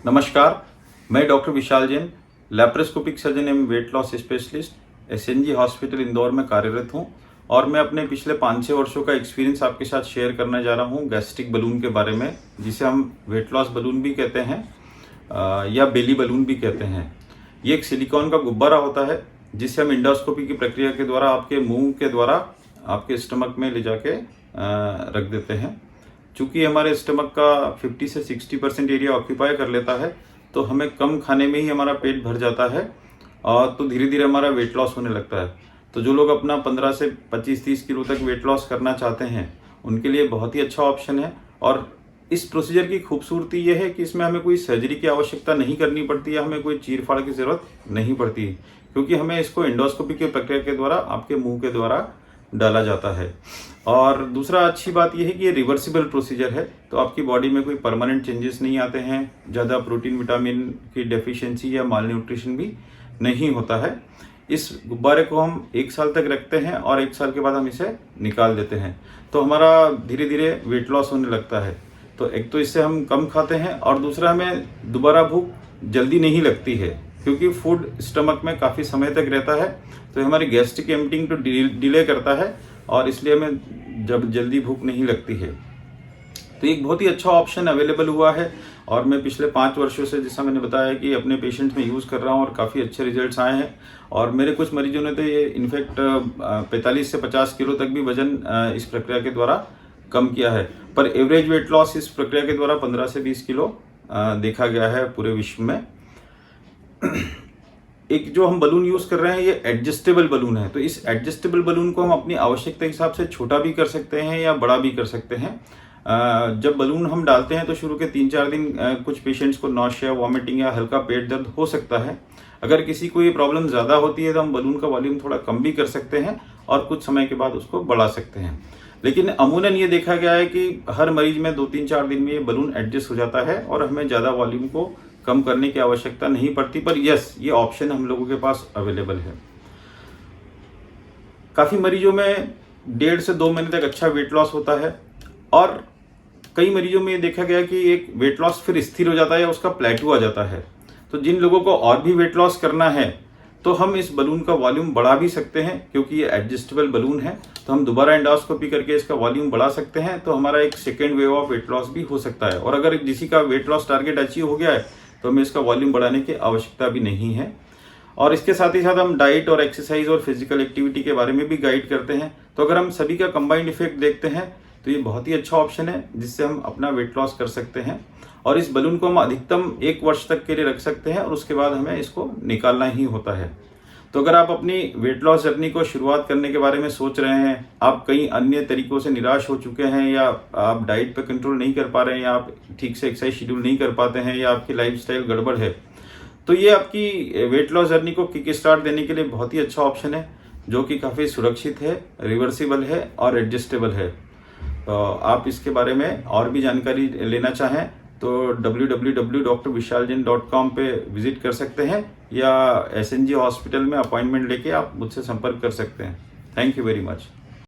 नमस्कार, मैं डॉक्टर विशाल Jain, laparoscopic surgeon एवं weight loss specialist SNG hospital Indore में कार्यरत हूं और मैं अपने पिछले 5-6 वर्षों का एक्सपीरियंस आपके साथ शेयर करने जा रहा हूं गैस्ट्रिक बलून के बारे में, जिसे हम वेट लॉस बलून भी कहते हैं या बेली बलून भी कहते हैं। ये एक सिलिकॉन का गुब्बारा होता है जिसे हम इंडोस्कोपी की प्रक्रिया के द्वारा आपके मुंह के द्वारा आपके स्टमक में ले जाके रख देते हैं। चूँकि हमारे स्टमक का 50 से 60% एरिया ऑक्यूपाई कर लेता है, तो हमें कम खाने में ही हमारा पेट भर जाता है और तो धीरे धीरे हमारा वेट लॉस होने लगता है। तो जो लोग अपना 15 से 25-30 किलो तक वेट लॉस करना चाहते हैं, उनके लिए बहुत ही अच्छा ऑप्शन है। और इस प्रोसीजर की खूबसूरती यह है कि इसमें हमें कोई सर्जरी की आवश्यकता नहीं करनी पड़ती है, हमें कोई चीर फाड़ की ज़रूरत नहीं पड़ती, क्योंकि हमें इसको एंडोस्कोपी की प्रक्रिया के द्वारा आपके मुंह के द्वारा डाला जाता है। और दूसरा अच्छी बात यह है कि ये रिवर्सिबल प्रोसीजर है, तो आपकी बॉडी में कोई परमानेंट चेंजेस नहीं आते हैं, ज़्यादा प्रोटीन विटामिन की डेफिशिएंसी या माल न्यूट्रिशन भी नहीं होता है। इस गुब्बारे को हम 1 साल तक रखते हैं और 1 साल के बाद हम इसे निकाल देते हैं, तो हमारा धीरे धीरे वेट लॉस होने लगता है। तो एक तो इससे हम कम खाते हैं और दूसरा हमें दोबारा भूख जल्दी नहीं लगती है, क्योंकि फूड स्टमक में काफ़ी समय तक रहता है, तो हमारी गैस्ट्रिक एम्प्टिंग तो डिले करता है और इसलिए हमें जल्दी भूख नहीं लगती है। तो एक बहुत ही अच्छा ऑप्शन अवेलेबल हुआ है और मैं पिछले 5 वर्षों से, जैसा मैंने बताया, कि अपने पेशेंट्स में यूज़ कर रहा हूँ और काफ़ी अच्छे रिजल्ट्स आए हैं। और मेरे कुछ मरीजों ने तो ये इनफैक्ट 45 से 50 किलो तक भी वजन इस प्रक्रिया के द्वारा कम किया है। पर एवरेज वेट लॉस इस प्रक्रिया के द्वारा 15 से 20 किलो देखा गया है पूरे विश्व में। एक जो हम बलून यूज़ कर रहे हैं ये एडजस्टेबल बलून है, तो इस एडजस्टेबल बलून को हम अपनी आवश्यकता के हिसाब से छोटा भी कर सकते हैं या बड़ा भी कर सकते हैं। जब बलून हम डालते हैं तो शुरू के 3-4 दिन कुछ पेशेंट्स को नॉशिया, वॉमिटिंग या हल्का पेट दर्द हो सकता है। अगर किसी को ये प्रॉब्लम ज़्यादा होती है तो हम बलून का वॉल्यूम थोड़ा कम भी कर सकते हैं और कुछ समय के बाद उसको बढ़ा सकते हैं। लेकिन अमूमन ये देखा गया है कि हर मरीज में 2-3-4 दिन में ये बलून एडजस्ट हो जाता है और हमें ज़्यादा वॉल्यूम को कम करने की आवश्यकता नहीं पड़ती। पर यस, ये ऑप्शन हम लोगों के पास अवेलेबल है। काफ़ी मरीजों में 1.5 से 2 महीने तक अच्छा वेट लॉस होता है और कई मरीजों में ये देखा गया कि एक वेट लॉस फिर स्थिर हो जाता है या उसका प्लेटू आ जाता है। तो जिन लोगों को और भी वेट लॉस करना है तो हम इस बलून का वॉल्यूम बढ़ा भी सकते हैं, क्योंकि ये एडजस्टेबल बलून है, तो हम दोबारा एंडोस्कोपी करके इसका वॉल्यूम बढ़ा सकते हैं, तो हमारा एक second wave of weight loss भी हो सकता है। और अगर किसी का वेट लॉस टारगेट अचीव हो गया है तो हमें इसका वॉल्यूम बढ़ाने की आवश्यकता भी नहीं है। और इसके साथ ही साथ हम डाइट और एक्सरसाइज और फिजिकल एक्टिविटी के बारे में भी गाइड करते हैं। तो अगर हम सभी का कंबाइंड इफेक्ट देखते हैं तो ये बहुत ही अच्छा ऑप्शन है जिससे हम अपना वेट लॉस कर सकते हैं। और इस बलून को हम अधिकतम 1 वर्ष तक के लिए रख सकते हैं और उसके बाद हमें इसको निकालना ही होता है। तो अगर आप अपनी वेट लॉस जर्नी को शुरुआत करने के बारे में सोच रहे हैं, आप कई अन्य तरीकों से निराश हो चुके हैं, या आप डाइट पर कंट्रोल नहीं कर पा रहे हैं, या आप ठीक से एक्सरसाइज शेड्यूल नहीं कर पाते हैं, या आपकी लाइफस्टाइल गड़बड़ है, तो ये आपकी वेट लॉस जर्नी को किक स्टार्ट देने के लिए बहुत ही अच्छा ऑप्शन है, जो कि काफ़ी सुरक्षित है, रिवर्सिबल है और एडजस्टेबल है। तो आप इसके बारे में और भी जानकारी लेना चाहें तो www.drvishaljain.com पे विजिट कर सकते हैं या एसएनजी हॉस्पिटल में अपॉइंटमेंट लेके आप मुझसे संपर्क कर सकते हैं। Thank you very much.